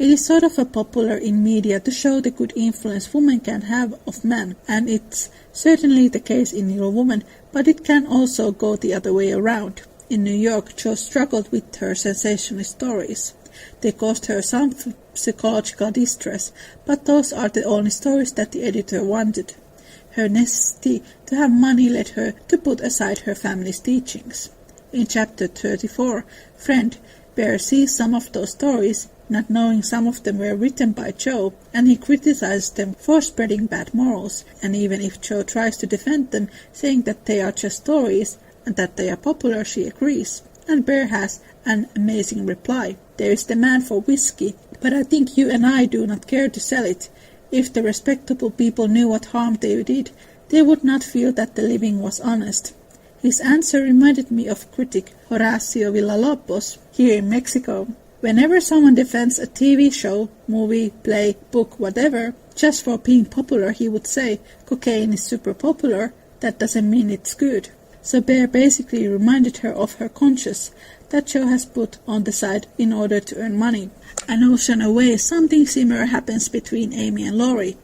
It is sort of a popular in media to show the good influence women can have of men, and it's certainly the case in Little Woman, but it can also go the other way around. In New York, Jo struggled with her sensationalist stories. They caused her some psychological distress, but those are the only stories that the editor wanted. Her necessity to have money led her to put aside her family's teachings. In chapter 34, Friend, Bear sees some of those stories, not knowing some of them were written by Jo, and he criticizes them for spreading bad morals, and even if Jo tries to defend them, saying that they are just stories, and that they are popular, she agrees. And Bear has an amazing reply. There is demand for whiskey, but I think you and I do not care to sell it. If the respectable people knew what harm they did, they would not feel that the living was honest. His answer reminded me of critic Horacio Villalobos here in Mexico. Whenever someone defends a TV show, movie, play, book, whatever, just for being popular, he would say, cocaine is super popular, that doesn't mean it's good. So Bear basically reminded her of her conscience that Jo has put on the side in order to earn money. An ocean away, something similar happens between Amy and Laurie.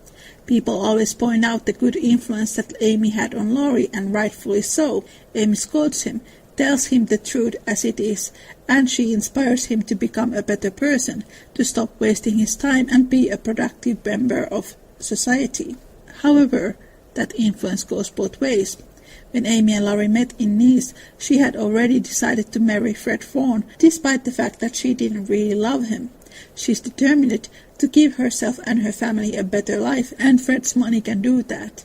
People always point out the good influence that Amy had on Laurie, and rightfully so. Amy scolds him, tells him the truth as it is, and she inspires him to become a better person, to stop wasting his time and be a productive member of society. However, that influence goes both ways. When Amy and Laurie met in Nice, she had already decided to marry Fred Vaughan, despite the fact that she didn't really love him. She's determined to give herself and her family a better life, and Fred's money can do that.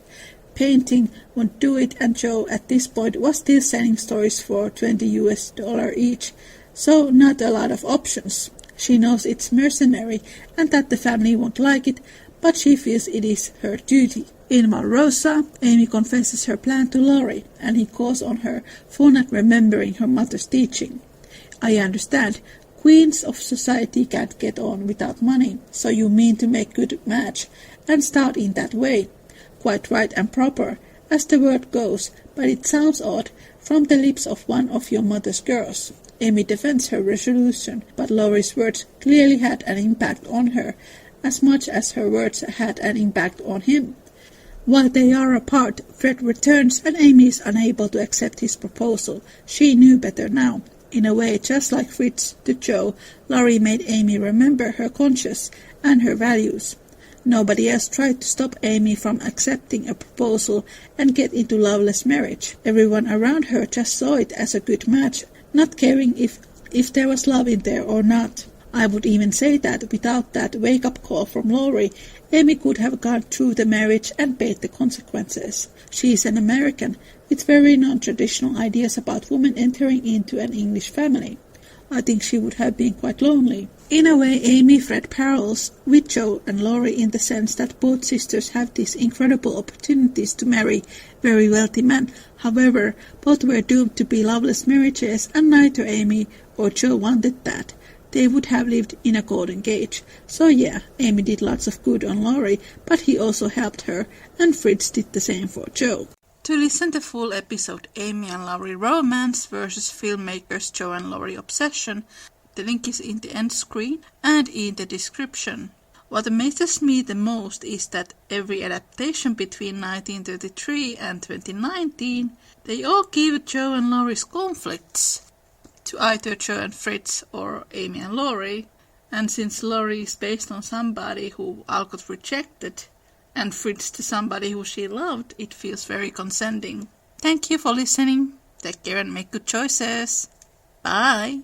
Painting won't do it, and Jo at this point was still selling stories for $20 each, so not a lot of options. She knows it's mercenary and that the family won't like it, but she feels it is her duty. In Valrosa, Amy confesses her plan to Laurie, and he calls on her for not remembering her mother's teaching. I understand. Queens of society can't get on without money, so you mean to make good match, and start in that way. Quite right and proper, as the word goes, but it sounds odd from the lips of one of your mother's girls. Amy defends her resolution, but Laurie's words clearly had an impact on her, as much as her words had an impact on him. While they are apart, Fred returns and Amy is unable to accept his proposal. She knew better now. In a way, just like Fritz to Jo, Laurie made Amy remember her conscience and her values. Nobody else tried to stop Amy from accepting a proposal and get into loveless marriage. Everyone around her just saw it as a good match, not caring if there was love in there or not. I would even say that without that wake-up call from Laurie, Amy could have gone through the marriage and paid the consequences. She is an American, with very non-traditional ideas about women entering into an English family. I think she would have been quite lonely. In a way, Amy Fred parallels with Jo and Laurie in the sense that both sisters have these incredible opportunities to marry very wealthy men. However, both were doomed to be loveless marriages, and neither Amy or Jo wanted that. They would have lived in a golden cage. So yeah, Amy did lots of good on Laurie, but he also helped her, and Fritz did the same for Jo. To listen to the full episode Amy and Laurie Romance versus filmmakers Jo and Laurie Obsession, the link is in the end screen and in the description. What amazes me the most is that every adaptation between 1933 and 2019, they all give Jo and Laurie's conflicts to either Jo and Fritz or Amy and Laurie, and since Laurie is based on somebody who Alcott rejected, and Fritz to somebody who she loved, it feels very consenting. Thank you for listening. Take care and make good choices. Bye.